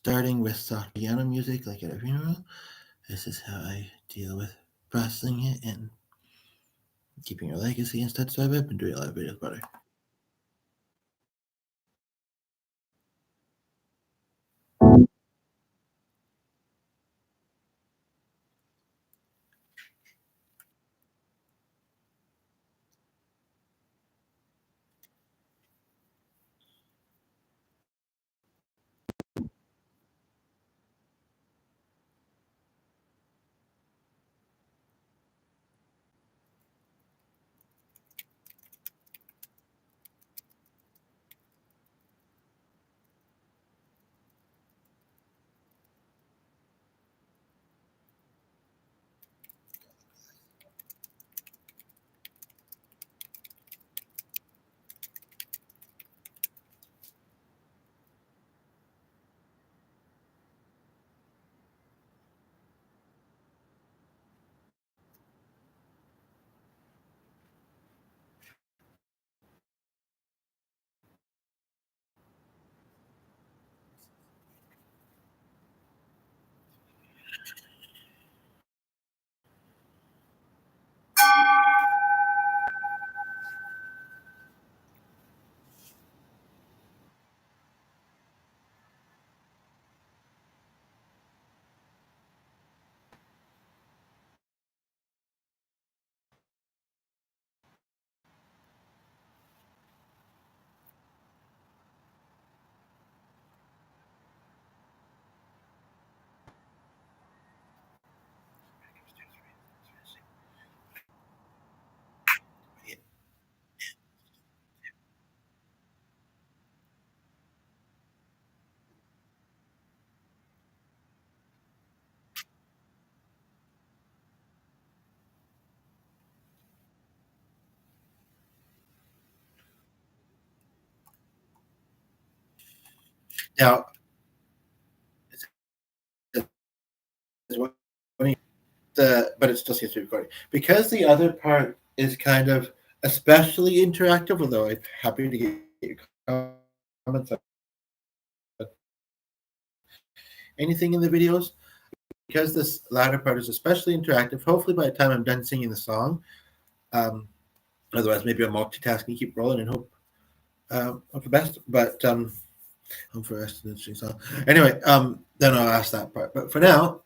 starting with soft piano music like at a funeral. This is how I deal with processing it and keeping your legacy instead. So I've been doing a lot of videos about it. Now, but it still seems to be recording because the other part is kind of especially interactive. Although I'm happy to get your comments on anything in the videos because this latter part is especially interactive. Hopefully, by the time I'm done singing the song, otherwise maybe I'm multitasking, keep rolling, and hope the best. But hope for us an interesting song. Anyway, then I'll ask that part. But for now.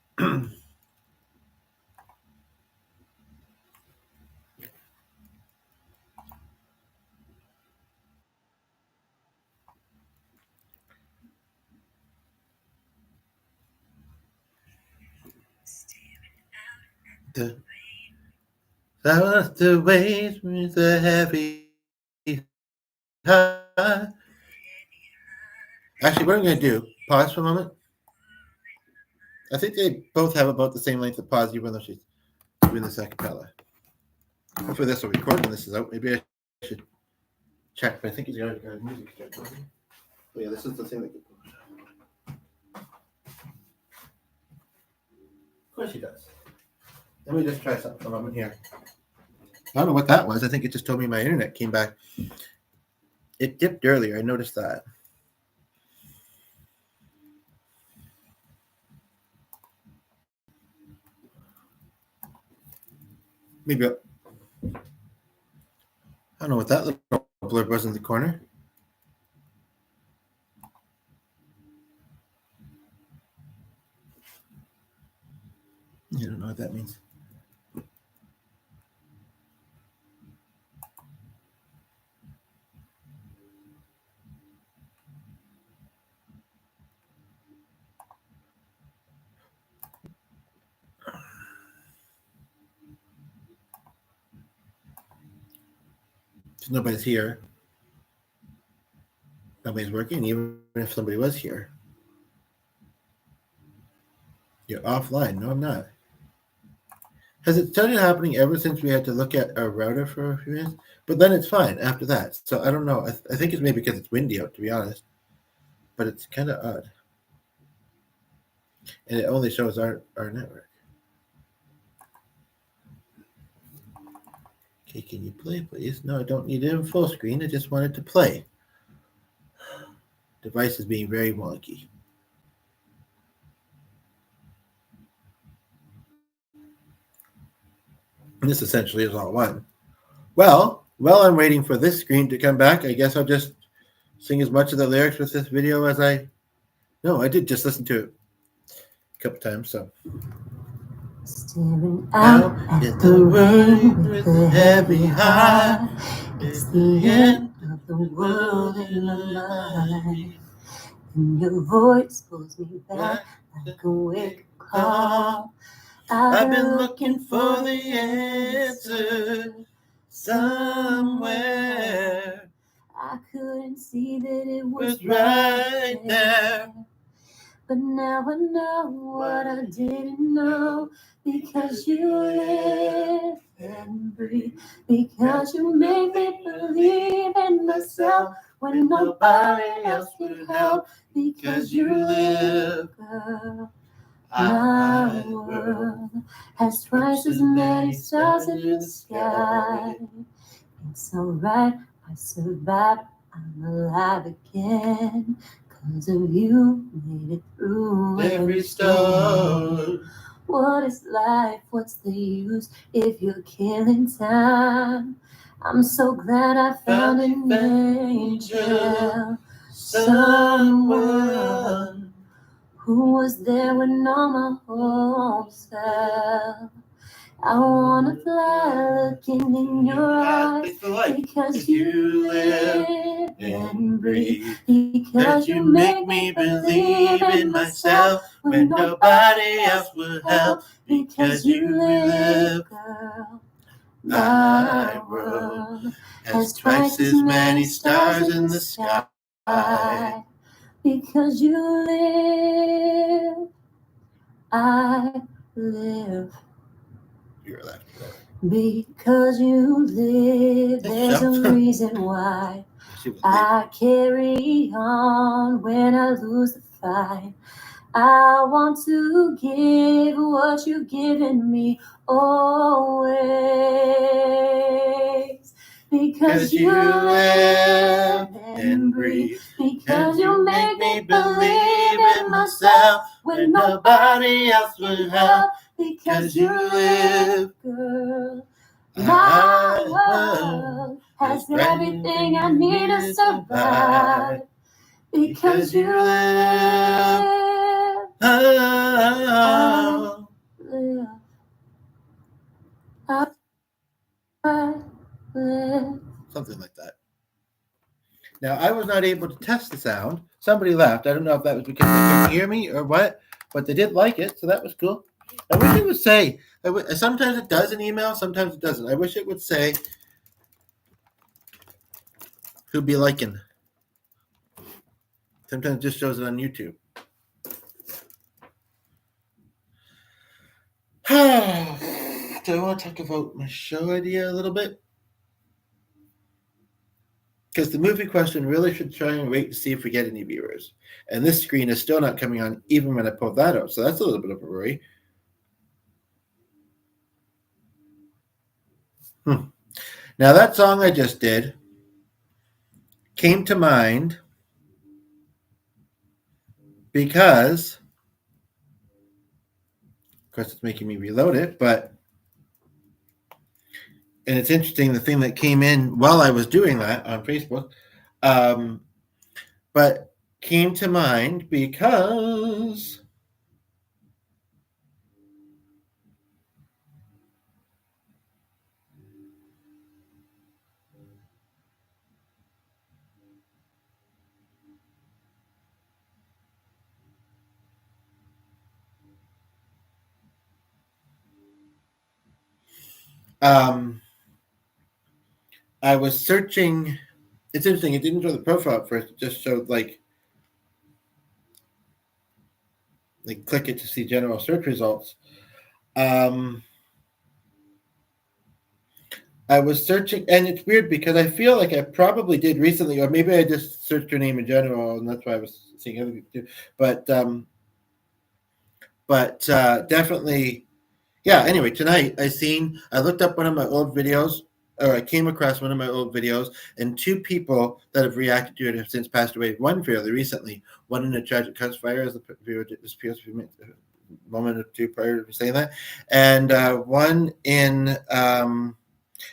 The waves with the heavy heart. Actually, what I'm going to do, pause for a moment. I think they both have about the same length of pause, even though she's doing this a cappella. Hopefully this will record when this is out. Maybe I should check, but I think he's got music. Oh, yeah, this is the thing that. Of course he does. Let me just try something for a moment here. I don't know what that was. I think it just told me my internet came back. It dipped earlier. I noticed that. Maybe I don't know what that little blurb was in the corner. I don't know what that means. So nobody's here. Nobody's working, even if somebody was here. You're offline. No, I'm not. Has it started happening ever since we had to look at our router for a few minutes? But then it's fine after that. So I don't know. I think it's maybe because it's windy out, to be honest. But it's kind of odd. And it only shows our network. Okay, can you play, please? No, I don't need it in full screen. I just wanted to play. Device is being very wonky. And this essentially is all one. Well, while I'm waiting for this screen to come back, I guess I'll just sing as much of the lyrics with this video as I... No, I did just listen to it a couple times, so... Staring out at the rain with a heavy heart. It's the end of the world in my mind. And your voice pulls me back like a wake call. I've been looking for the answer somewhere. I couldn't see that it was right there. But now I know what I didn't know. Because you live and breathe. Because you make me believe in myself when nobody else can help. Because you live, girl. My world has twice as many stars in the sky. It's alright, I survived, I'm alive again. 'Cause of you, made it through every storm. What is life? What's the use if you're killing time? I'm so glad I found an angel, someone who was there when all my hopes fell. I wanna fly looking in your eyes because you live and breathe. Because you make me believe in myself when nobody else would help. Because you live, girl. My world has twice as many stars in the sky. Because you live, I live. You're left. Because you live, there's a reason why I carry on when I lose the fight. I want to give what you've given me always. Because you live and breathe. Because you make me believe in myself when nobody else would help. Because you live, girl. My world has everything I need to survive. Because you live, I live. Something like that. Now, I was not able to test the sound. Somebody laughed. I don't know if that was because they couldn't hear me or what, but they did like it, so that was cool. I wish it would say, sometimes it does in email, sometimes it doesn't. I wish it would say who'd be liking. Sometimes it just shows it on YouTube. Do I want to talk about my show idea a little bit? Because the movie question really should try and wait to see if we get any viewers. And this screen is still not coming on even when I pull that out, so that's a little bit of a worry. Now, that song I just did came to mind because, of course, it's making me reload it, but, and it's interesting, the thing that came in while I was doing that on Facebook, but came to mind because I was searching. It's interesting. It didn't show the profile at first. It just showed like click it to see general search results. I was searching, and it's weird because I feel like I probably did recently, or maybe I just searched your name in general, and that's why I was seeing other people too. But definitely, yeah. Anyway, tonight I looked up one of my old videos, or I came across one of my old videos, and two people that have reacted to it have since passed away. One fairly recently, one in a tragic house fire, as the video disappears a few moment or two prior to saying that, and one in.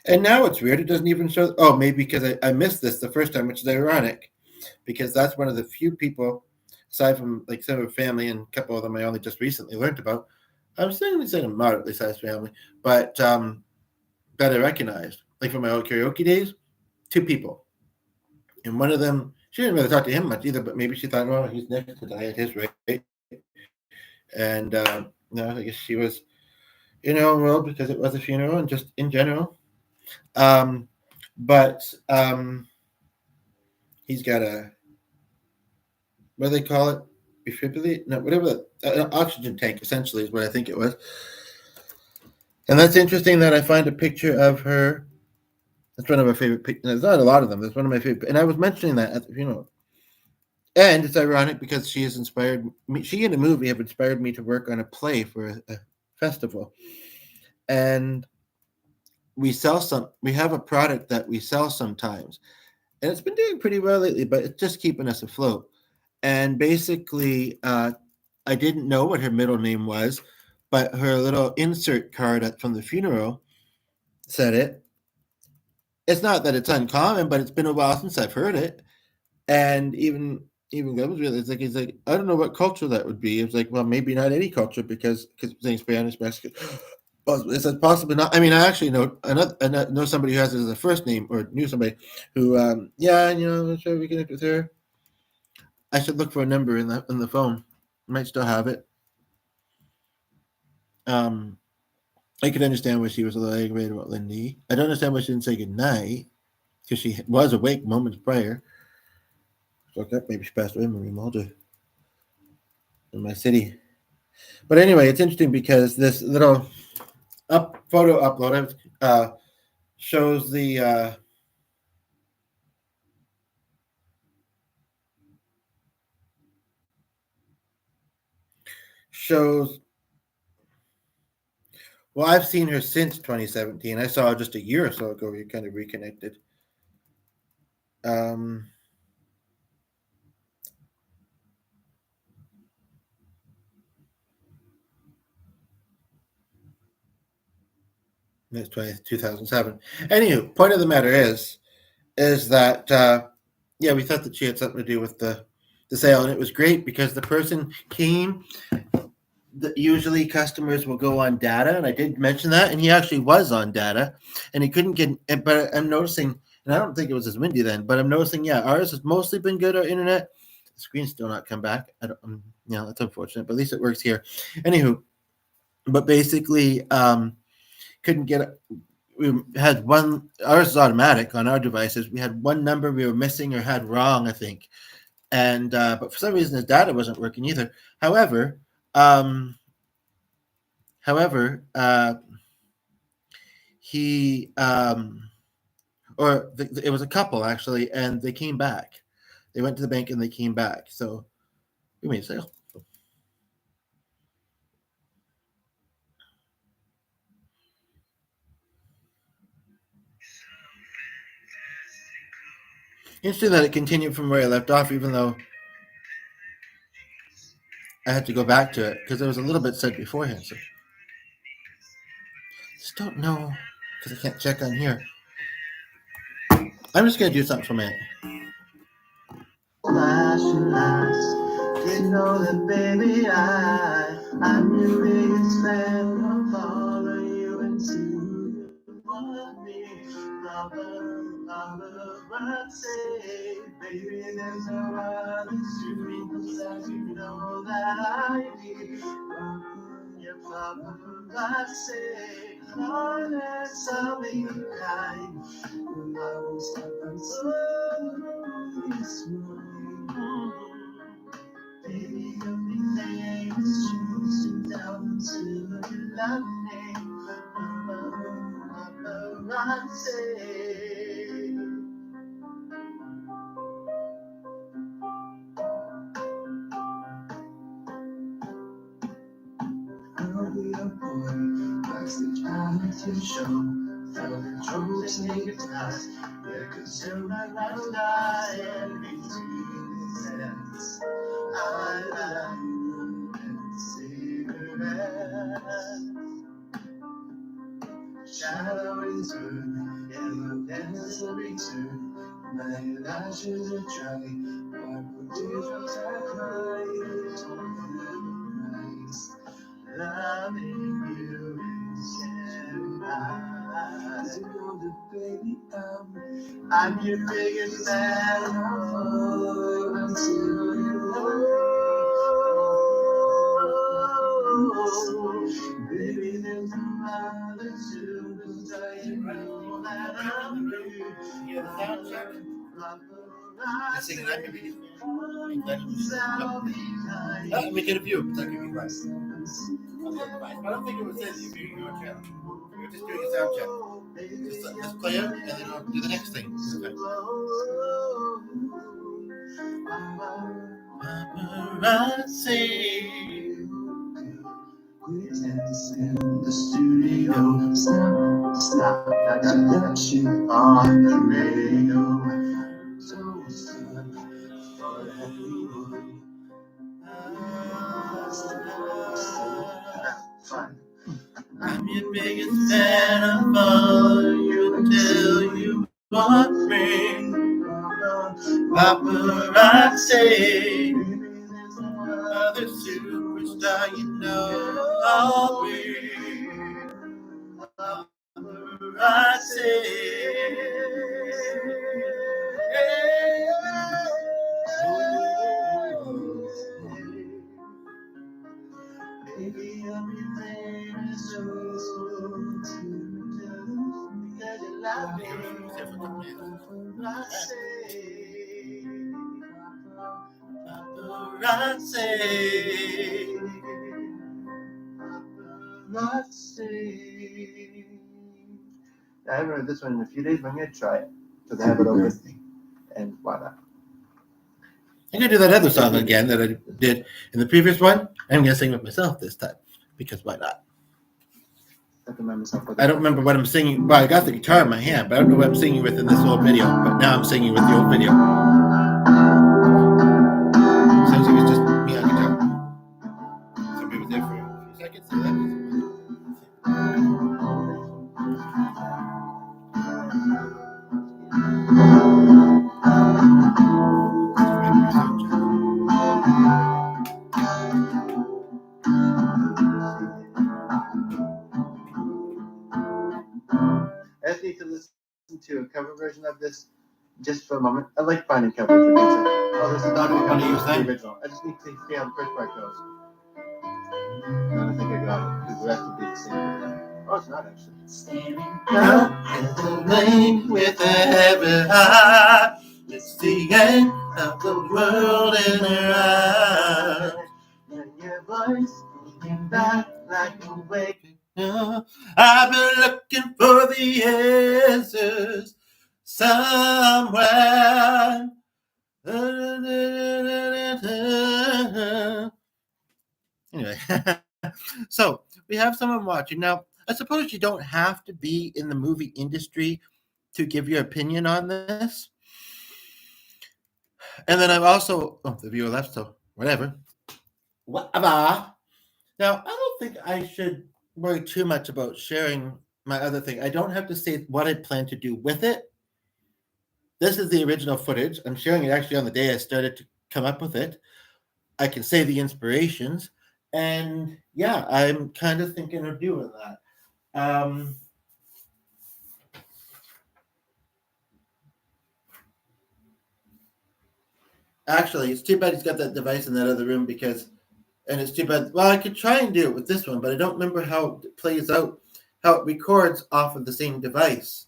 And now it's weird; it doesn't even show. Oh, maybe because I missed this the first time, which is ironic, because that's one of the few people, aside from like some of her family and a couple of them I only just recently learned about. I'm saying a moderately sized family, but that I recognized, like from my old karaoke days, two people. And one of them, she didn't really talk to him much either, but maybe she thought, well, he's next to die at his rate. And I guess she was in her own world because it was a funeral and just in general. Um, but he's got a, what do they call it? Defibrillate? No, whatever. An oxygen tank, essentially, is what I think it was. And that's interesting that I find a picture of her. That's one of my favorite pictures. There's not a lot of them. That's one of my favorite. And I was mentioning that at the funeral. And it's ironic because she has inspired me. She and the movie have inspired me to work on a play for a festival. And we have a product that we sell sometimes. And it's been doing pretty well lately, but it's just keeping us afloat. And basically, I didn't know what her middle name was, but her little insert card from the funeral said it. It's not that it's uncommon, but it's been a while since I've heard it. And even Glenn was really, he's like, I don't know what culture that would be. It was like, well, maybe not any culture because saying Spanish, Mexican. Well, it's possibly not. I mean, I actually know I know somebody who has it as a first name, or knew somebody who, I'm not sure we connect with her. I should look for a number in the phone. I might still have it. I could understand why she was a little aggravated about Lindy. I don't understand why she didn't say goodnight, because she was awake moments prior. So maybe she passed away, Marie Mulder, in my city. But anyway, it's interesting because this little photo upload shows the shows. Well, I've seen her since 2017. I saw her just a year or so ago. We kind of reconnected. That's 2007. Anywho, point of the matter is that we thought that she had something to do with the sale, and it was great because the person came. Usually customers will go on data, and I did mention that, and he actually was on data, and he couldn't get. But I'm noticing, and I don't think it was as windy then, but I'm noticing, ours has mostly been good. Our internet, the screen's still not come back. I don't, that's unfortunate, but at least it works here. Anywho, but basically, couldn't get. We had one. Ours is automatic on our devices. We had one number we were missing or had wrong, I think, and but for some reason his data wasn't working either. However, he it was a couple actually, and they came back. They went to the bank and they came back. So we made a sale. Interesting that it continued from where I left off, even though I had to go back to it because there was a little bit said beforehand. So just don't know because I can't check on here. I'm just gonna do something for a minute. You know that, baby, I'm your biggest fan. I'll follow you into you want me. I'd say, baby, there's no other to because as you know that I need. Your I'd say, honest, I'll be kind. I won't stop until this morning. Baby, everything is choosing down to your love name. I'd say. I'll be a boy, backstage at your show. Fill the drums and your guitars. Yeah, cause you're my ride or die. And between the sets, I love you and savor shadow is her, yellow dance a return. My lashes are dry, purple teardrops are crying, rise. Loving you is paradise. You know that, baby, I'm your biggest fan. Oh, until you know, baby, there's no other to beside you. Know that I'm you. Yeah, the sound check. I sing it. I'm your biggest fan. We get a view, but that could be right. I don't think it was this. If you go channel, we're just doing a sound check. Just play it, and then I'll do the next thing. Paparazzi, in the studio. Stop, I got you on the radio. So stop for everyone. Fine. I'm your biggest fan of all you until you want me. Paparazzi, other superstar you know I'll be. Paparazzi. Baby, I'm your favorite soul because you love me. Paparazzi. I haven't heard this one in a few days, but I'm going to try it because I have it open. And why not? I'm going to do that other song again that I did in the previous one. I'm going to sing with myself this time because why not? I don't remember what I'm singing. Well, I got the guitar in my hand, but I don't know what I'm singing with in this old video. But now I'm singing with the old video. Sounds like it's just me on guitar. Somebody was there for a few seconds. So that was I just need to listen to a cover version of this just for a moment. I like finding covers. Oh, this is not the original. I just need to see how the first part goes. I don't think I got it because the rest would be the same. Oh, it's not actually. Staring out at the lane with a heavy heart. It's the end of the world in her eyes. And your voice looking back like a wake. I've been looking for the answers somewhere. Anyway, so we have someone watching. Now, I suppose you don't have to be in the movie industry to give your opinion on this. And then I'm also, the viewer left, so whatever. Whatever. Now, I don't think I should worry too much about sharing my other thing. I don't have to say what I plan to do with it. This is the original footage. I'm sharing it actually on the day I started to come up with it. I can say the inspirations. And yeah, I'm kind of thinking of doing that. Actually, it's too bad he's got that device in that other room and it's too bad. Well, I could try and do it with this one, but I don't remember how it plays out, how it records off of the same device.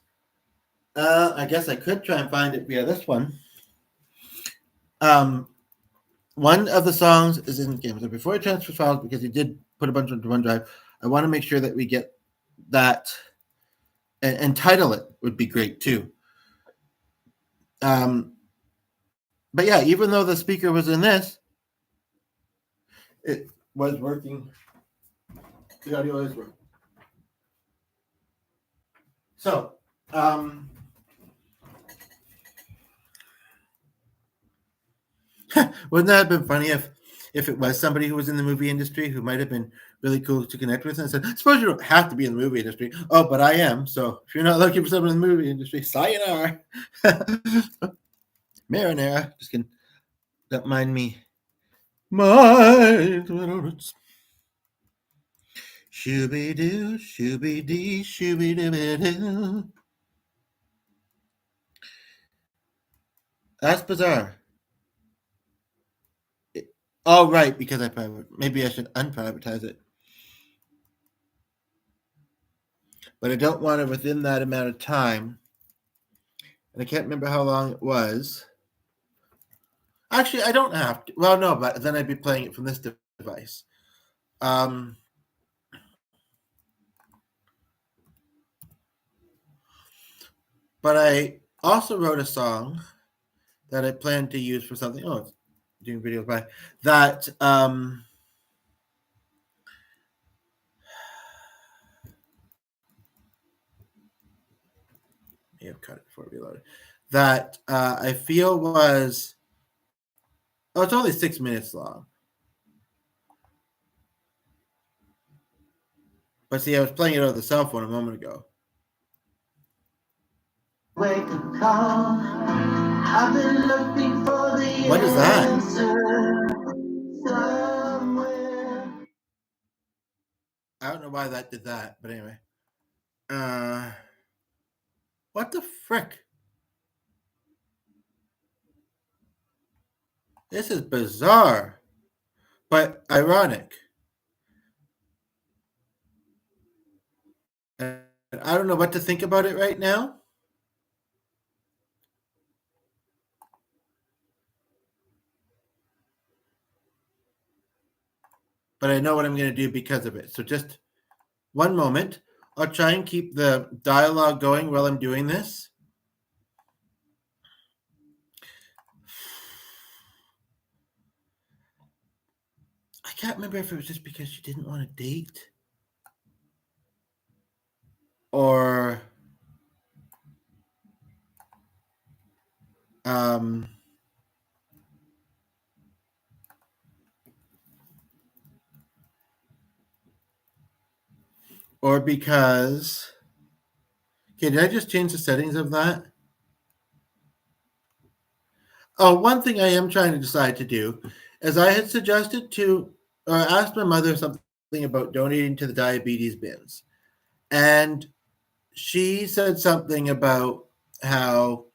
I guess I could try and find it via this one. One of the songs is in the game. So before I transfer files, because he did put a bunch into OneDrive, I want to make sure that we get that and title it would be great too. But yeah, even though the speaker was in this, it was working. The audio is working. So, wouldn't that have been funny if if it was somebody who was in the movie industry who might have been really cool to connect with, and said, suppose you don't have to be in the movie industry. Oh, but I am. So if you're not looking for someone in the movie industry, sayonara. Marinara. Just kidding. Don't mind me. Shooby doo, shooby dee, shooby dooby doo. That's bizarre. Oh, right, because maybe I should unprivatize it. But I don't want it within that amount of time. And I can't remember how long it was. Actually, I don't have to. Well, no, but then I'd be playing it from this device. But I also wrote a song that I plan to use for something. Oh, it's doing videos by that. May have cut it before we loaded. That I feel was. Oh, it's only 6 minutes long. But see, I was playing it on the cell phone a moment ago. Wake up call. I've been looking for the what is that? Somewhere. I don't know why that did that, but anyway. What the frick? This is bizarre, but ironic. And I don't know what to think about it right now. But I know what I'm going to do because of it. So just one moment. I'll try and keep the dialogue going while I'm doing this. I can't remember if it was just because she didn't want to date or because okay, did I just change the settings of that? Oh, one thing I am trying to decide to do is I had suggested to or asked my mother something about donating to the diabetes bins. And she said something about how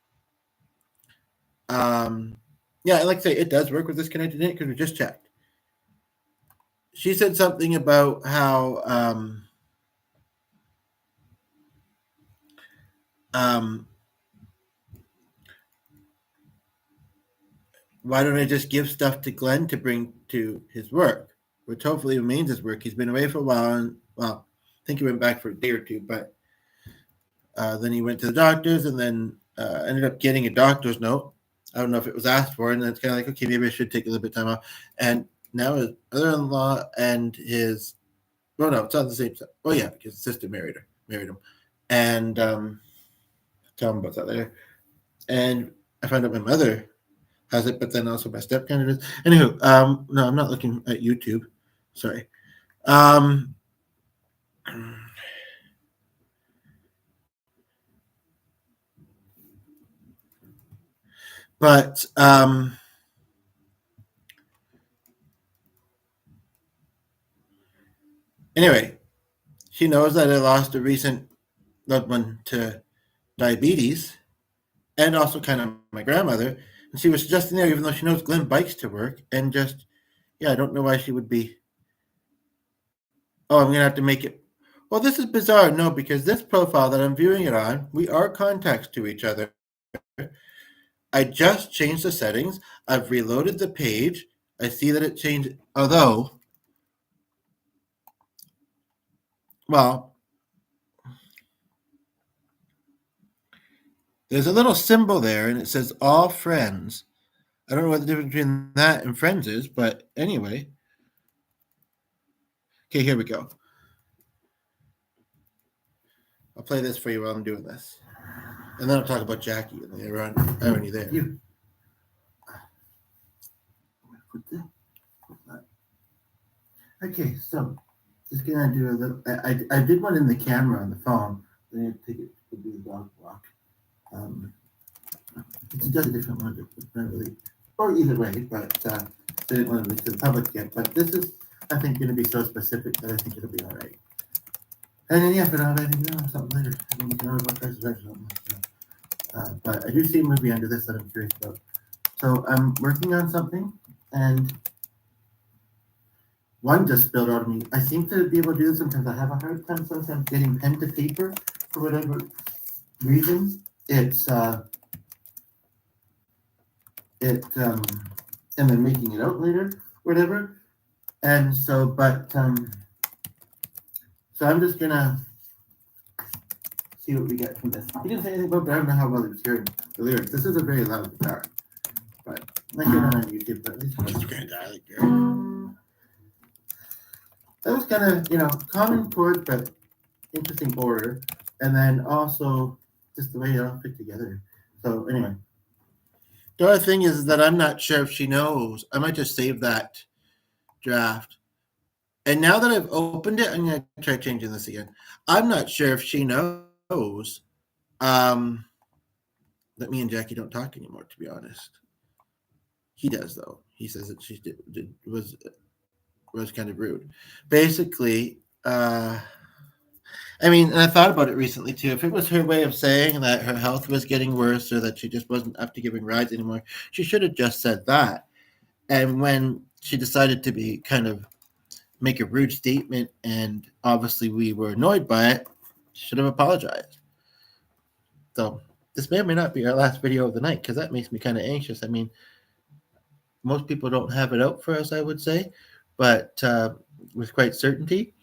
yeah, like I say, it does work with disconnected internet because we just checked. She said something about how why don't I just give stuff to Glenn to bring to his work, which hopefully remains his work. He's been away for a while, and well, I think he went back for a day or two, but then he went to the doctors and then ended up getting a doctor's note. I don't know if it was asked for, and then it's kind of like, okay, maybe I should take a little bit of time off. And now his brother-in-law and his, well, no, it's on the same side. Oh yeah, because his sister married him, and tell him about that later. And I found out my mother has it, but then also my stepdad does. Anywho, no, I'm not looking at YouTube. Sorry. But anyway, she knows that I lost a recent loved one to diabetes and also kind of my grandmother. And she was just in there, even though she knows Glenn bikes to work. And just, yeah, I don't know why she would be. Oh, I'm going to have to make it. Well, this is bizarre. No, because this profile that I'm viewing it on, we are contacts to each other. I just changed the settings. I've reloaded the page. I see that it changed, although, well, there's a little symbol there and it says all friends. I don't know what the difference between that and friends is, but anyway. Okay, here we go. I'll play this for you while I'm doing this. And then I'll talk about Jackie and the irony there. Okay, so just gonna do a little. I did one in the camera on the phone. I'm gonna take it to do the dog walk. Um, it's just a different one, not really, or either way. But I didn't want to release to the public yet. But this is, I think, going to be so specific that I think it'll be all right. And then yeah, but I'll let you know something later. I mean, we can always look at or something like that. But I do see a movie under this that I'm curious about. So I'm working on something, and one just spilled out of me. I seem to be able to do this sometimes. I have a hard time sometimes getting pen to paper for whatever reason. It and then making it out later, whatever. And so, so I'm just gonna see what we get from this. He didn't say anything about, but I don't know how well he was hearing the lyrics. This is a very loud guitar, but I get it on YouTube. But at least it's kind of dialect here. That was kind of common chord, but interesting order, and then also just the way it all fit together. So anyway, the other thing is that I'm not sure if she knows. I might just save that draft. And now that I've opened it, I'm going to try changing this again. I'm not sure if she knows that me and Jackie don't talk anymore, to be honest. He does, though. He says that she was kind of rude. Basically, I mean, and I thought about it recently too. If it was her way of saying that her health was getting worse or that she just wasn't up to giving rides anymore, she should have just said that. And when she decided to be kind of make a rude statement, and obviously we were annoyed by it, she should have apologized. So this may or may not be our last video of the night, because that makes me kind of anxious. I mean, most people don't have it out for us, I would say, but with quite certainty.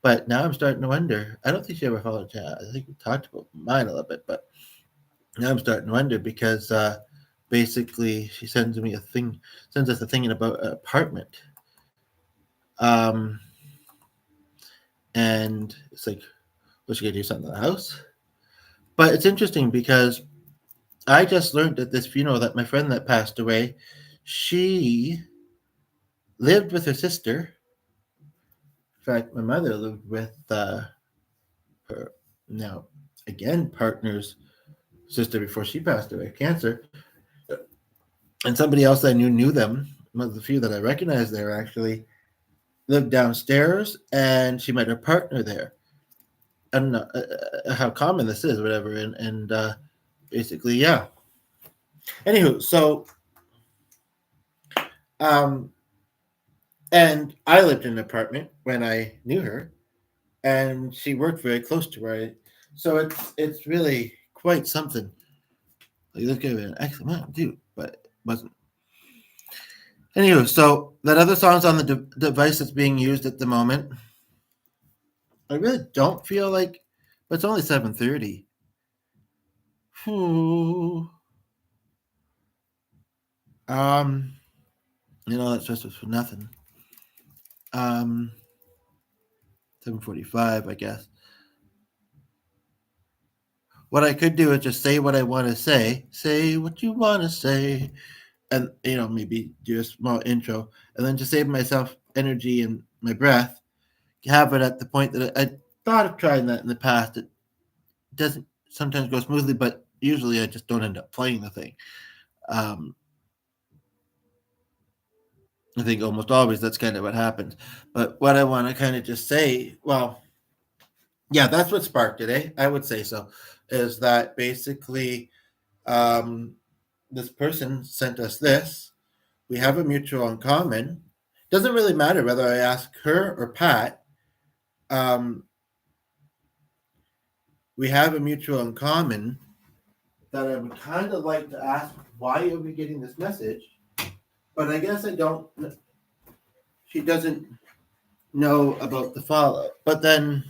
But now I'm starting to wonder. I don't think she ever followed chat. I think we talked about mine a little bit, but now I'm starting to wonder because basically she sends us a thing about an apartment. And it's like, was she gonna do something in the house? But it's interesting because I just learned at this funeral that my friend that passed away, she lived with her sister. In fact, my mother lived with her now again partner's sister before she passed away, cancer. And somebody else I knew them. One of the few that I recognized there actually lived downstairs, and she met her partner there. I don't know how common this is, whatever. And basically, yeah. Anywho, so and I lived in an apartment when I knew her, and she worked very close to where so it's really quite something. Like this guy was an excellent man, dude, but it wasn't. Anywho, so that other song's on the device that's being used at the moment. I really don't feel like, but it's only 7:30. That's just for nothing. 7:45, I guess. What I could do is just say what I want to say. Say what you want to say. And, maybe do a small intro. And then just save myself energy and my breath. Have it at the point that I thought of trying that in the past. It doesn't sometimes go smoothly, but usually I just don't end up playing the thing. I think almost always that's kind of what happens. But what I want to kind of just say, well, yeah, that's what sparked it, eh? I would say so. Is that basically this person sent us this. We have a mutual in common. Doesn't really matter whether I ask her or Pat. We have a mutual in common that I would kind of like to ask, why are we getting this message? But I guess I don't. She doesn't know about the follow. But then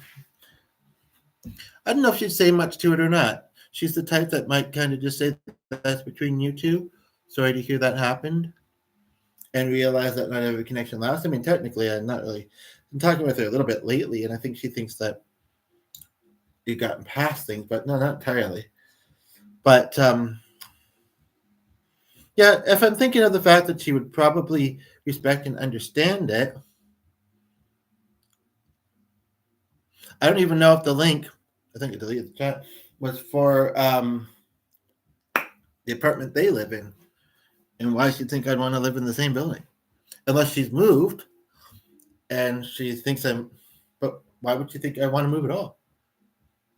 I don't know if she'd say much to it or not. She's the type that might kind of just say that's between you two. Sorry to hear that happened. And realize that not every connection lasts. I mean, technically, I'm talking with her a little bit lately, and I think she thinks that you've gotten past things, but no, not entirely. But yeah, if I'm thinking of the fact that she would probably respect and understand it, I don't even know if the link, I think I deleted the chat, was for the apartment they live in, and why she'd think I'd want to live in the same building. Unless she's moved and she thinks I'm, but why would she think I want to move at all?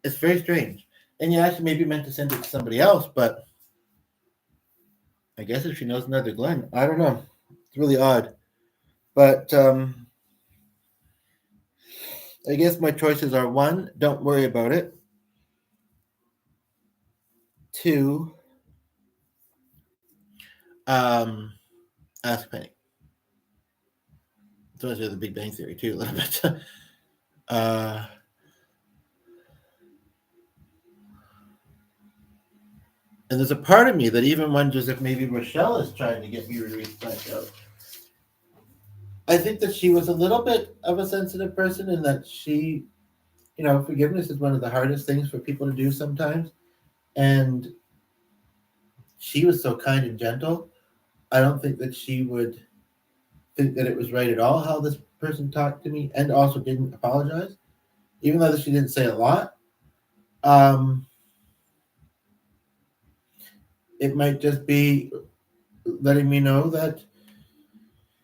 It's very strange. And yeah, she maybe meant to send it to somebody else, but I guess if she knows another Glenn, I don't know. It's really odd. But I guess my choices are: one, don't worry about it; two, ask Penny. So that's the Big Bang Theory too, a little bit. uh, and there's a part of me that even wonders if maybe Rochelle is trying to get me to reach back out. I think that she was a little bit of a sensitive person, and that she, forgiveness is one of the hardest things for people to do sometimes. And she was so kind and gentle. I don't think that she would think that it was right at all how this person talked to me, and also didn't apologize, even though she didn't say a lot. It might just be letting me know that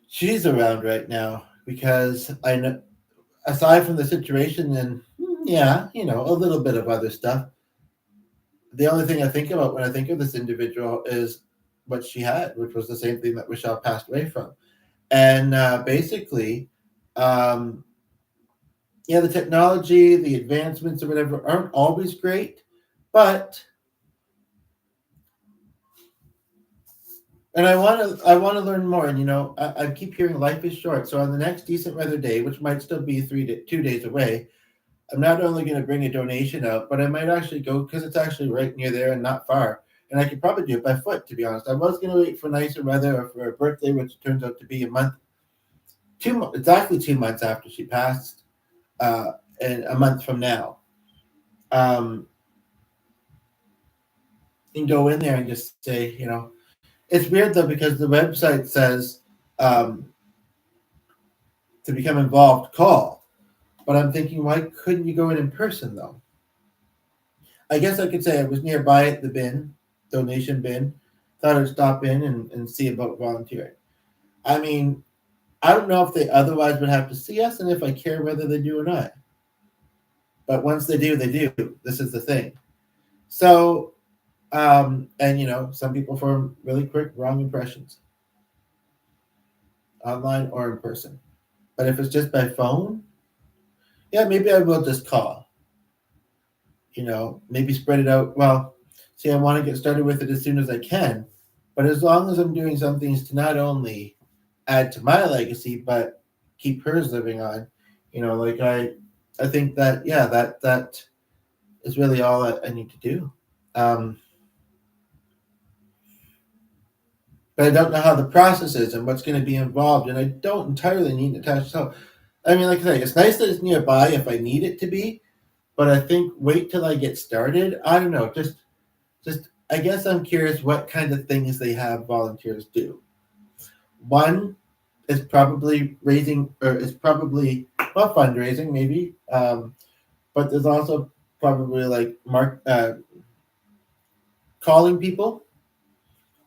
she's around right now, because I know, aside from the situation and yeah, a little bit of other stuff, the only thing I think about when I think of this individual is what she had, which was the same thing that Rochelle passed away from. And basically, the technology, the advancements or whatever aren't always great, but and I want to learn more. And I keep hearing life is short. So on the next decent weather day, which might still be 2 days away, I'm not only going to bring a donation out, but I might actually go, because it's actually right near there and not far. And I could probably do it by foot, to be honest. I was going to wait for nicer weather or for her birthday, which turns out to be exactly 2 months after she passed, and a month from now. And go in there and just say, it's weird though, because the website says to become involved, call. But I'm thinking, why couldn't you go in person though? I guess I could say I was nearby at the donation bin, thought I'd stop in and see about volunteering. I mean, I don't know if they otherwise would have to see us, and if I care whether they do or not. But once they do, they do. This is the thing. So, and some people form really quick wrong impressions, online or in person. But if it's just by phone, yeah, maybe I will just call. Maybe spread it out. Well, see, I want to get started with it as soon as I can. But as long as I'm doing some things to not only add to my legacy, but keep hers living on, like I think that, yeah, that is really all I need to do. But I don't know how the process is and what's going to be involved, and I don't entirely need Natasha's help. I mean, like I say, it's nice that it's nearby if I need it to be, but I think wait till I get started. I don't know, just I guess I'm curious what kind of things they have volunteers do. One is probably fundraising maybe, but there's also probably like calling people,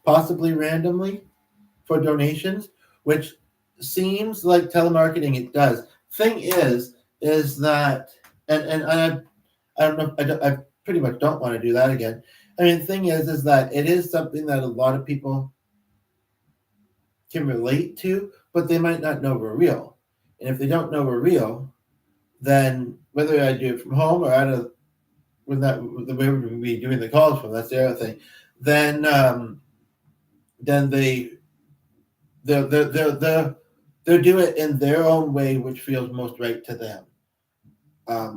possibly randomly, for donations, which seems like telemarketing. It does. Thing is that, and I don't know, I pretty much don't want to do that again. I mean, the thing is that it is something that a lot of people can relate to, but they might not know we're real. And if they don't know we're real, then whether I do it from home or out of the way we're doing the calls from, that's the other thing. Then they'll do it in their own way, which feels most right to them,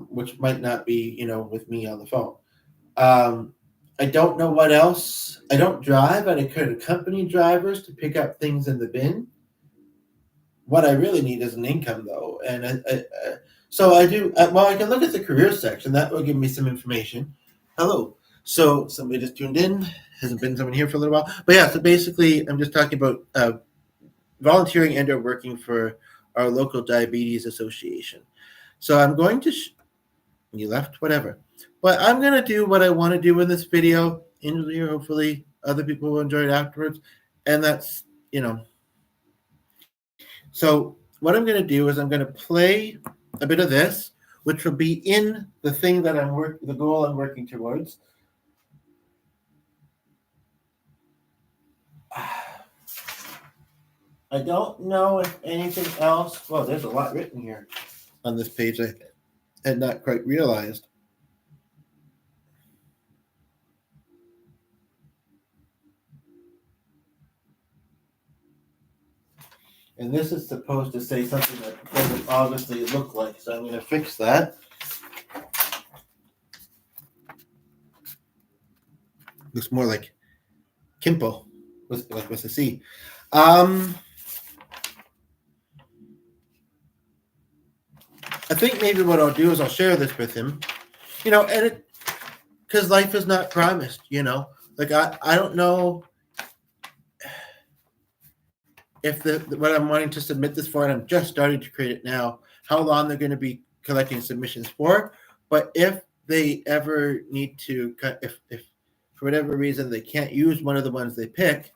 which might not be, with me on the phone. I don't know what else. I don't drive. I could accompany drivers to pick up things in the bin. What I really need is an income, though, and so I do. Well, I can look at the career section. That will give me some information. Hello. So somebody just tuned in. Hasn't been someone here for a little while, but yeah. So basically, I'm just talking about volunteering and/or working for our local diabetes association. So I'm going to you left, whatever. But I'm going to do what I want to do in this video. Hopefully other people will enjoy it afterwards. And that's, So what I'm going to do is I'm going to play a bit of this, which will be in the thing that the goal I'm working towards. I don't know if anything else. Well, there's a lot written here on this page I had not quite realized. And this is supposed to say something that doesn't obviously look like, so I'm going to fix that. Looks more like Kimpo with a C. I think maybe what I'll do is I'll share this with him, and because life is not promised, like I don't know if what I'm wanting to submit this for, and I'm just starting to create it now, how long they're going to be collecting submissions for. But if they ever need to, if for whatever reason they can't use one of the ones they pick,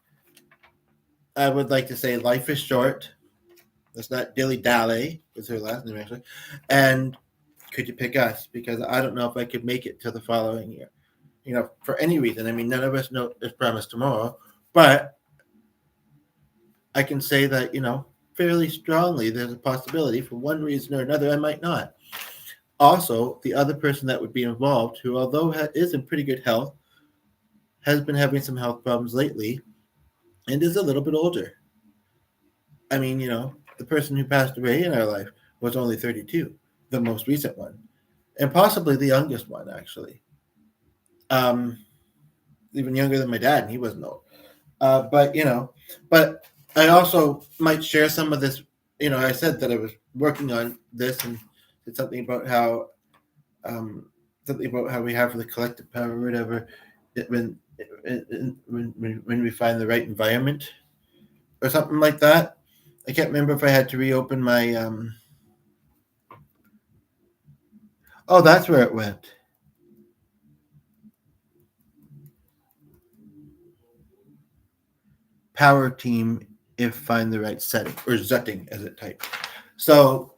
I would like to say life is short. That's not Dilly Dally, is her last name actually. And could you pick us? Because I don't know if I could make it to the following year. For any reason. I mean, none of us know is promised tomorrow, but I can say that, fairly strongly there's a possibility for one reason or another I might not. Also, the other person that would be involved, who although is in pretty good health, has been having some health problems lately and is a little bit older. I mean, the person who passed away in our life was only 32, the most recent one, and possibly the youngest one, actually. Even younger than my dad, and he wasn't old. But I also might share some of this. I said that I was working on this and did something about how we have the collective power or whatever when we find the right environment or something like that. I can't remember if I had to reopen my oh, that's where it went. Power team if find the right setting, or setting as it typed. So,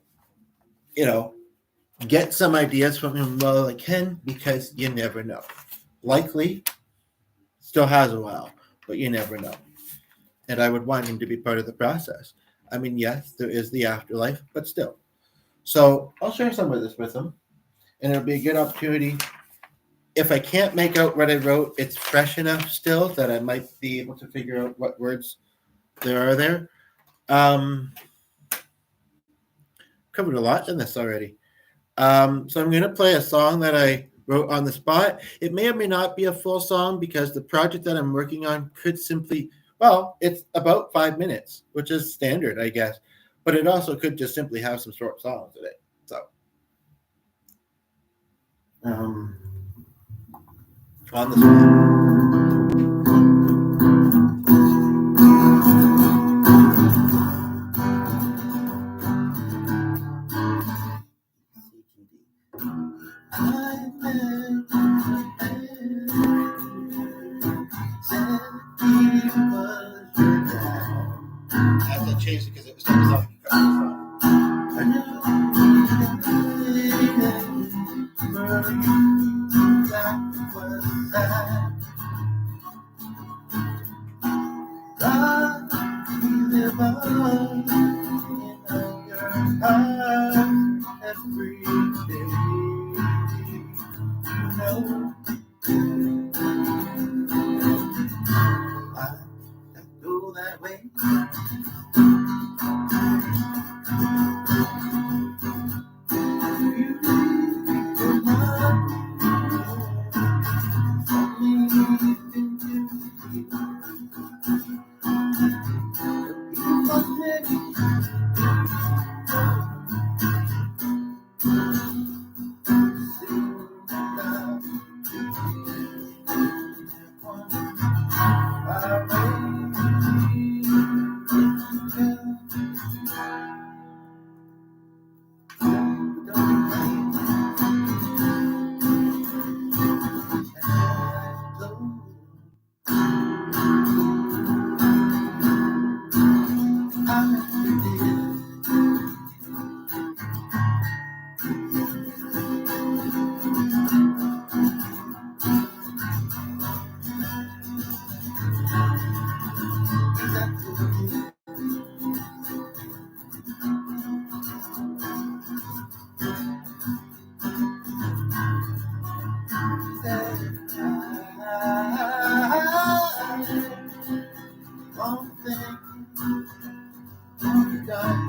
get some ideas from him while I can, because you never know. Likely still has a while, but you never know. And I would want him to be part of the process. I mean, yes, there is the afterlife, but still. So I'll share some of this with him, and it'll be a good opportunity. If I can't make out what I wrote, it's fresh enough still that I might be able to figure out what words there are there. Covered a lot in this already. So I'm going to play a song that I wrote on the spot. It may or may not be a full song, because the project that I'm working on could simply, it's about 5 minutes, which is standard, I guess. But it also could just simply have some short songs in it. So, on the spot. I have to change it because it was like One thing you've done.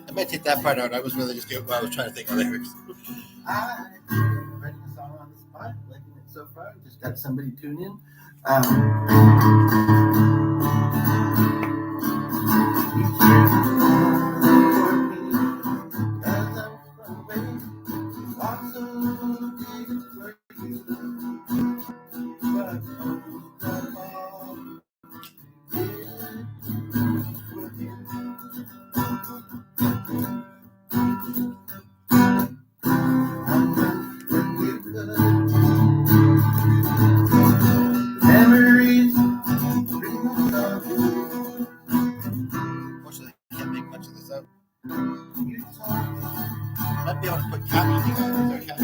I might take that part out. I was really just doing I was trying to think of lyrics. Writing a song on the spot, liking it so far. Just got somebody tune in. Memories. Unfortunately, I can't make much of this out. Might be able to put copy together. Is there copy?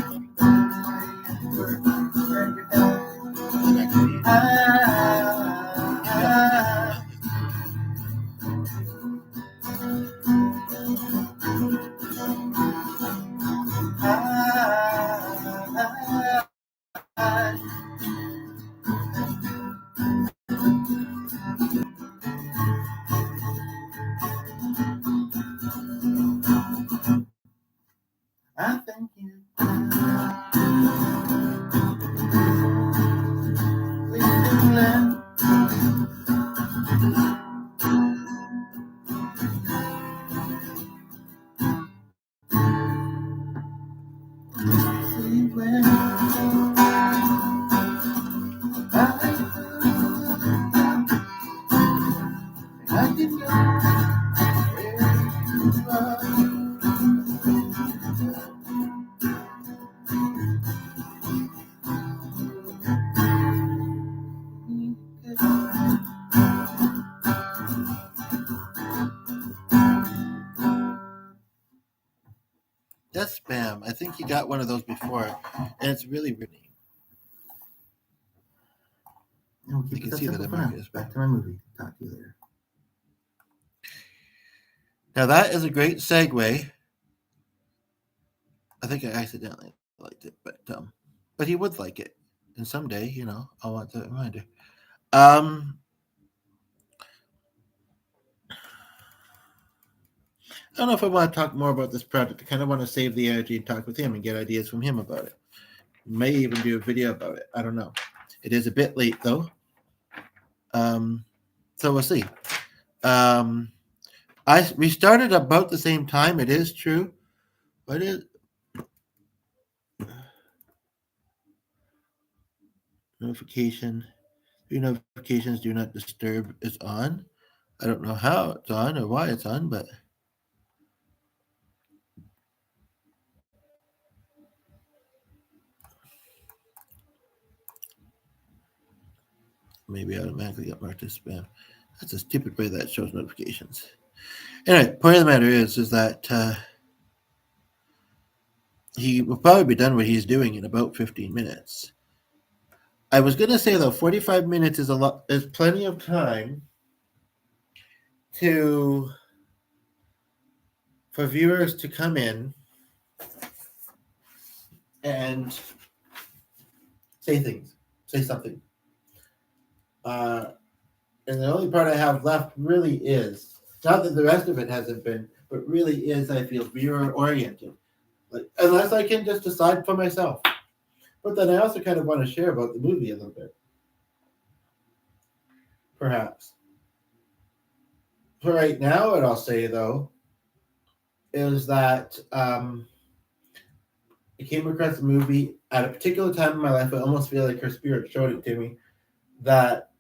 I thank you. That's spam. I think you got one of those before, and it's really pretty. You can see that I'm back to my movie. Talk to you later. Now that is a great segue. I think I accidentally liked it, but he would like it, and someday, I'll want that reminder. I don't know if I want to talk more about this project. I kind of want to save the energy and talk with him and get ideas from him about it. May even do a video about it. I don't know. It is a bit late though. So we'll see. We started about the same time. It is true. What is notification? 3 notifications do not disturb is on. I don't know how it's on or why it's on, but maybe I automatically got marked as spam. That's a stupid way that shows notifications. Anyway, point of the matter is that he will probably be done what he's doing in about 15 minutes. I was going to say though, 45 minutes is plenty of time for viewers to come in and say something. And the only part I have left really is, not that the rest of it hasn't been, but really is, I feel, viewer oriented. Unless I can just decide for myself. But then I also kind of want to share about the movie a little bit. Perhaps. For right now, what I'll say, though, is that I came across a movie at a particular time in my life. I almost feel like her spirit showed it to me, that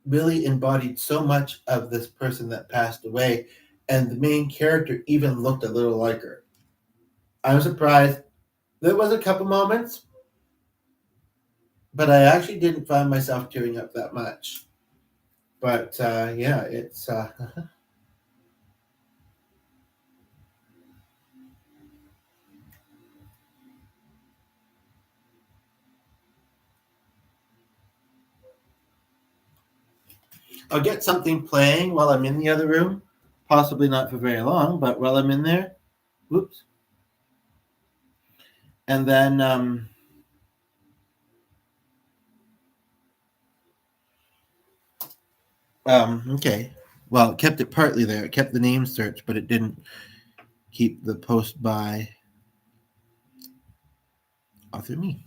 really embodied so much of this person that passed away, and the main character even looked a little like her. I'm surprised There was a couple moments, but I actually didn't find myself tearing up that much. But yeah, it's I'll get something playing while I'm in the other room. Possibly not for very long, but while I'm in there, whoops. And then okay. Well, it kept it partly there. It kept the name search, but it didn't keep the post by author me.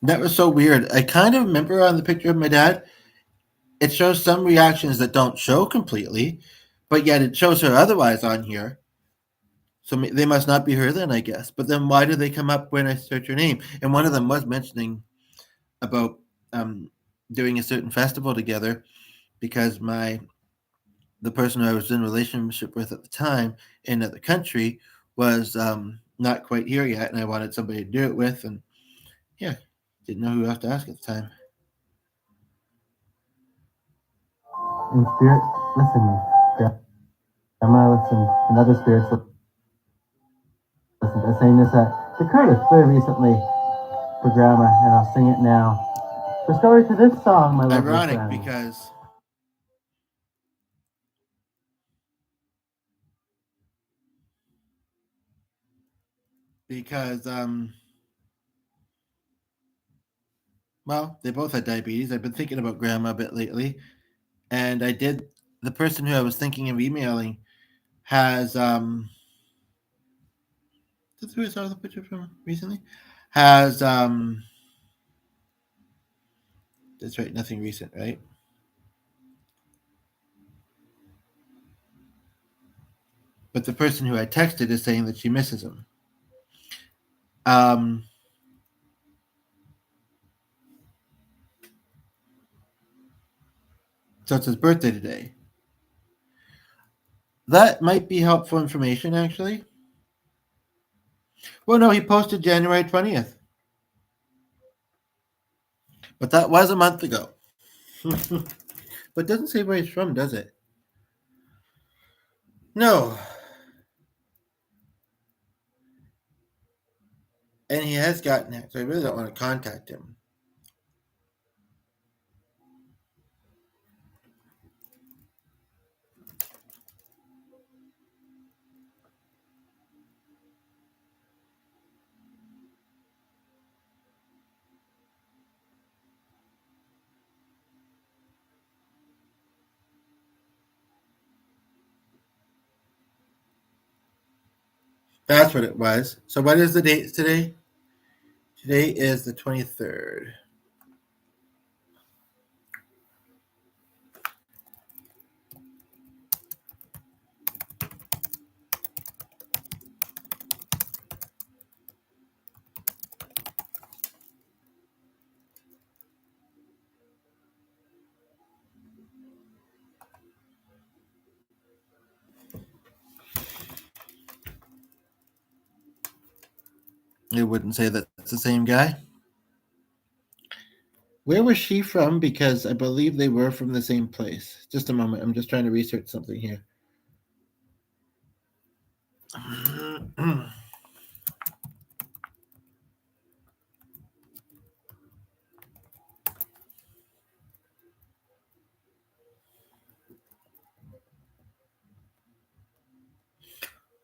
That was so weird. I kind of remember on the picture of my dad, it shows some reactions that don't show completely, but yet it shows her otherwise on here. So they must not be her then, I guess. But then why do they come up when I search her name? And one of them was mentioning about doing a certain festival together because the person who I was in a relationship with at the time in the country was not quite here yet, and I wanted somebody to do it with, and yeah, didn't know who else to ask at the time. In spirit, listen, Grandma, listen, and other spirits listen. I sang this at the Curtis very recently for Grandma, and I'll sing it now. The story to this song, my lovely ironic friend. Because well, they both had diabetes. I've been thinking about Grandma a bit lately, and I did. The person who I was thinking of emailing has who I saw the picture from recently has that's right, nothing recent, right? But the person who I texted is saying that she misses him. So it's his birthday today. That might be helpful information, actually. Well, no, he posted January 20th. But that was a month ago. But it doesn't say where he's from, does it? No. And he has gotten it, so I really don't want to contact him. That's what it was. So what is the date today? Today is the 23rd. It wouldn't say that it's the same guy. Where was she from? Because I believe they were from the same place. Just a moment. I'm just trying to research something here.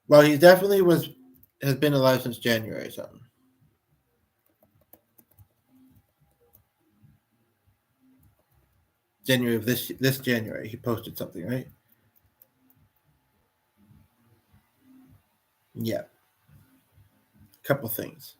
Well, he definitely has been alive since January or something. January of this January, he posted something, right? Yeah. Couple things.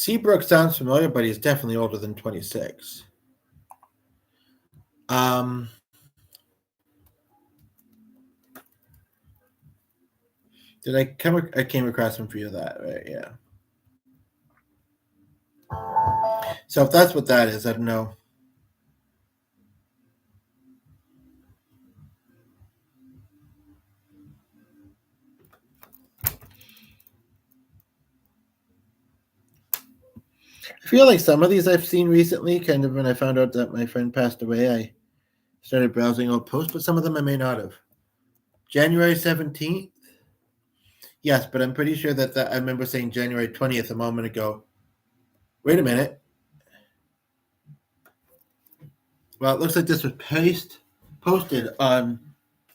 Seabrook sounds familiar, but he's definitely older than 26. Did I come? I came across him for you that, right? Yeah. So if that's what that is, I don't know. I feel like some of these I've seen recently, kind of when I found out that my friend passed away, I started browsing old posts, but some of them I may not have. January 17th? Yes, but I'm pretty sure that I remember saying January 20th a moment ago. Wait a minute. Well, it looks like this was posted on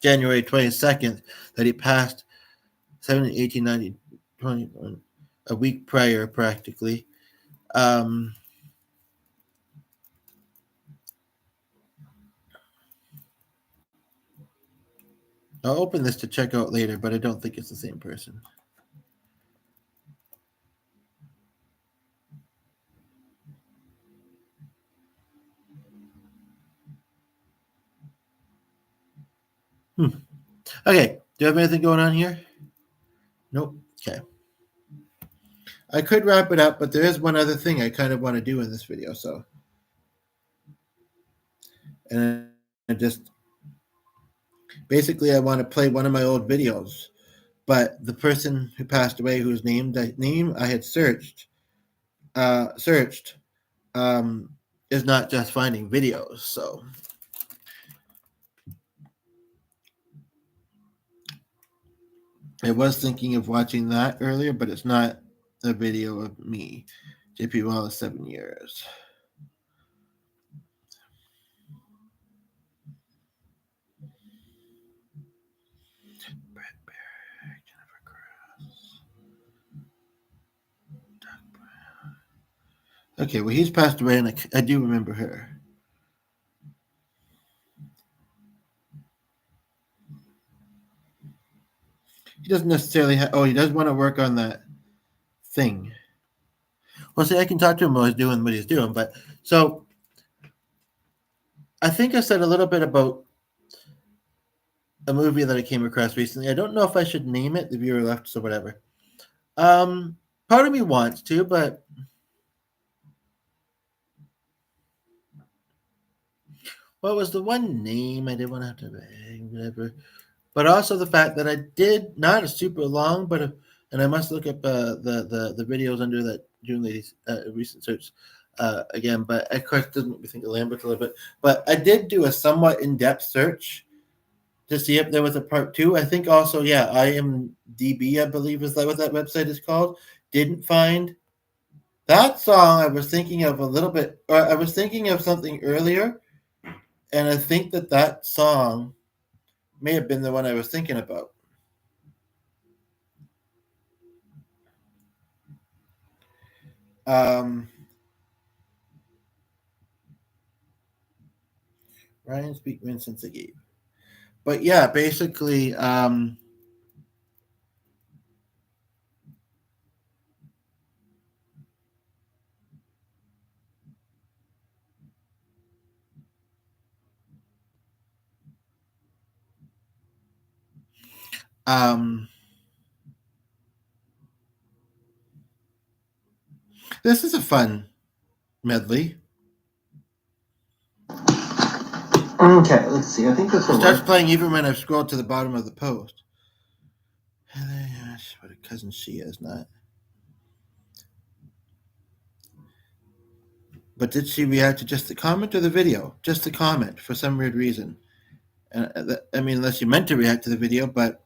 January 22nd that he passed 18, 19, 21, a week prior practically. I'll open this to check out later, but I don't think it's the same person. Okay, do you have anything going on here? Nope. Okay. I could wrap it up, but there is one other thing I kind of want to do in this video. So, and I just basically I want to play one of my old videos, but the person who passed away, whose name I had searched, is not just finding videos. So, I was thinking of watching that earlier, but it's not a video of me. JP Wallace, 7 years. Okay, well, he's passed away, and I do remember her. He doesn't necessarily have. Oh, he does want to work on that thing. Well, see, I can talk to him while he's doing what he's doing, but so I think I said a little bit about a movie that I came across recently. I don't know if I should name it. The viewer left, so whatever. Part of me wants to, but what was the one name I didn't want to have to whatever. But also the fact that I did not a super long, but and I must look up the videos under that doing these recent search again. But of course, doesn't make me think of Lambert a little bit. But I did do a somewhat in-depth search to see if there was a part 2. I think also, yeah, IMDb, I believe is that what that website is called. Didn't find that song. I was thinking of a little bit, or I was thinking of something earlier, and I think that song may have been the one I was thinking about. Ryan Speakman since I gave. But yeah, basically, this is a fun medley. Okay, let's see. I think this will starts work. playing even when I've scrolled to the bottom of the post. What a cousin she is, not. But did she react to just the comment or the video? Just the comment for some weird reason. And I mean, unless you meant to react to the video, but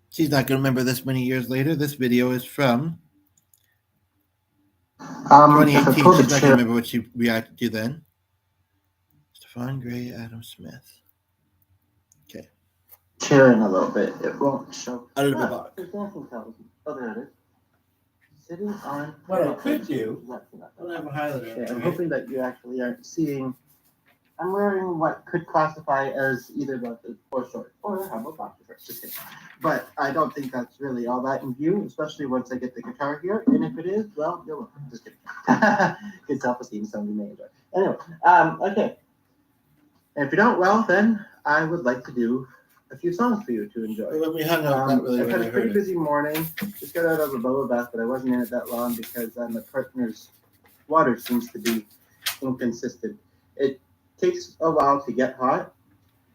she's not going to remember this many years later. This video is from 2018. She's not going to remember what she reacted to then. Stefan Gray, Adam Smith. Okay. Chair in a little bit. It won't show. A little bit back. Oh, there it is. Sitting on. What I could do. I don't have a highlighter. Okay, I'm hoping that you actually aren't seeing I'm wearing what could classify as either the or short or how about boxer shorts. Just kidding. But I don't think that's really all that in view, especially once I get the guitar here. And if it is, well, you're welcome. Just kidding. Good self-esteem, somebody may enjoy. Anyway, okay. And if you don't, well, then I would like to do a few songs for you to enjoy. When we hung out, not really I've when had I a pretty heard it. busy morning. Just got out of a bubble bath, but I wasn't in it that long because my partner's water seems to be inconsistent. It takes a while to get hot,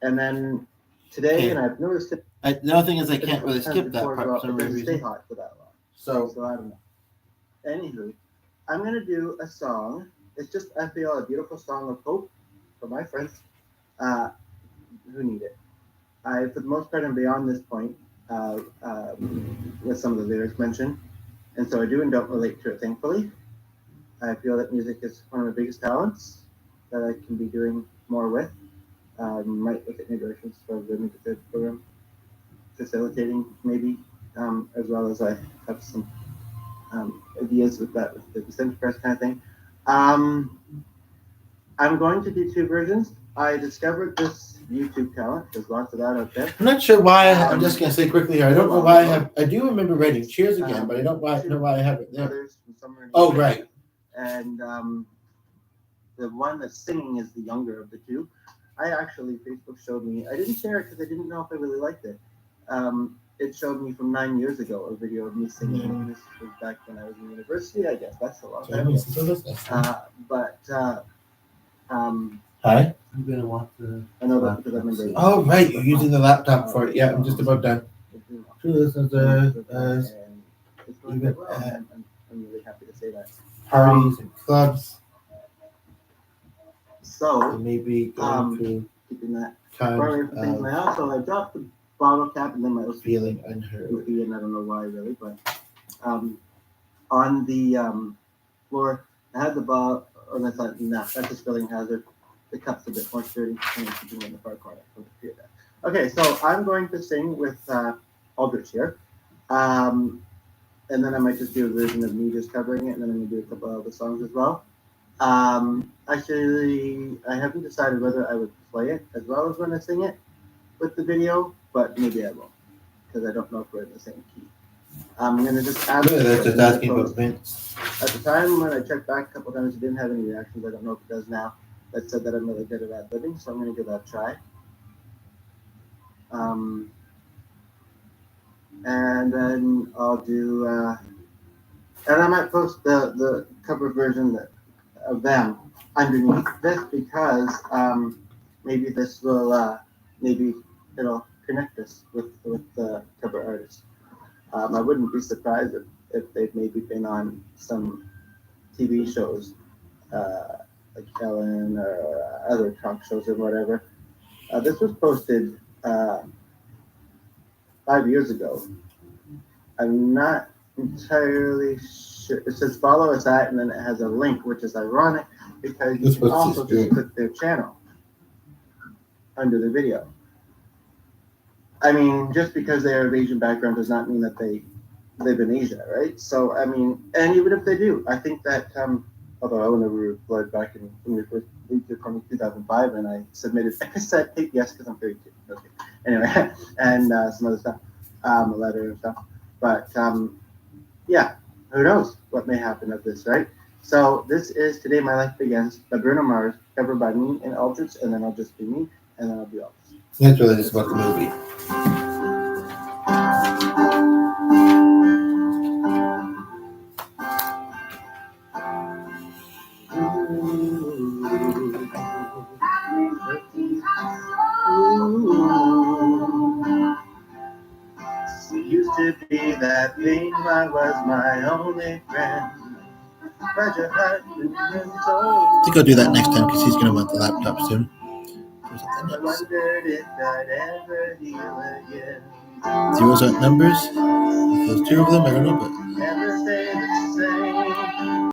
and then today, Okay. and I've noticed it. The other thing is I can't really times skip that before as part well, for some it doesn't stay reason. hot for that long. So So I don't know. Anywho, I'm gonna do a song. It's just I feel a beautiful song of hope for my friends who need it. I, for the most part, am beyond this point with some of the lyrics mentioned, and so I do and don't relate to it. Thankfully, I feel that music is one of my biggest talents that I can be doing more with. Might look at negotiations for the music therapy program, facilitating maybe, as well as I have some ideas with that, with the December press kind of thing. I'm going to do two versions. I discovered this YouTube talent. There's lots of that out there. I'm not sure why. I'm just gonna say quickly here. I don't know why I have. I do remember writing "Cheers" again, but I don't know why I have it there. Oh, right. And the one that's singing is the younger of the two. I actually, Facebook showed me. I didn't share it because I didn't know if I really liked it. It showed me from 9 years ago a video of me singing. This was back when I was in university, I guess. That's a long time ago. Hi. I'm gonna want the. I know that because I remember. Oh, right. You're using the laptop for it. Yeah, I'm just about done. This is It's going quite well. I'm really happy to say that. parties and clubs. So, Maybe going through keeping that times far things of now. So I dropped the bottle cap and then my little feeling unheard. goofy, and I don't know why really, but on the floor, I had the bottle, and I thought, nah, that's a spilling hazard. The cup's a bit more sturdy, and it's sitting in the far corner. Okay, so I'm going to sing with Aldrich here. And then I might just do a version of me just covering it, and then I'm going to do a couple of other songs as well. Actually, I haven't decided whether I would play it as well as when I sing it with the video, but maybe I will, because I don't know if we're in the same key. I'm going to just add That's just asking about Vince. At the time when I checked back a couple times, it didn't have any reactions. I don't know if it does now. That said that I'm really good at ad-libbing, so I'm going to give that a try. And then I'll do, and I might post the cover version of them underneath this because maybe this will, maybe it'll connect us with the cover artist. I wouldn't be surprised if they've maybe been on some TV shows like Ellen or other talk shows or whatever. This was posted 5 years ago. I'm not entirely sure. It says follow us at, and then it has a link, which is ironic because you can also just click their channel under the video. I mean, just because they are of Asian background does not mean that they live in Asia, right? So, I mean, and even if they do, I think that, although I never replied back when we first moved to 2005 and I submitted, I said, hey, yes, because I'm 32. Okay. Anyway, and some other stuff, a letter and stuff. But, yeah, who knows what may happen of this, right? So this is Today My Life Begins by Bruno Mars, covered by me and Aldrich, and then I'll just be me, and then I'll be Aldrich. That's really just about the movie. Used to be that thing I was my only friend. But your heart I think I'll do that next time because he's going to want the laptop soon. I wondered if I'd ever heal again. Zeros aren't numbers. If there's two of them, I don't know, but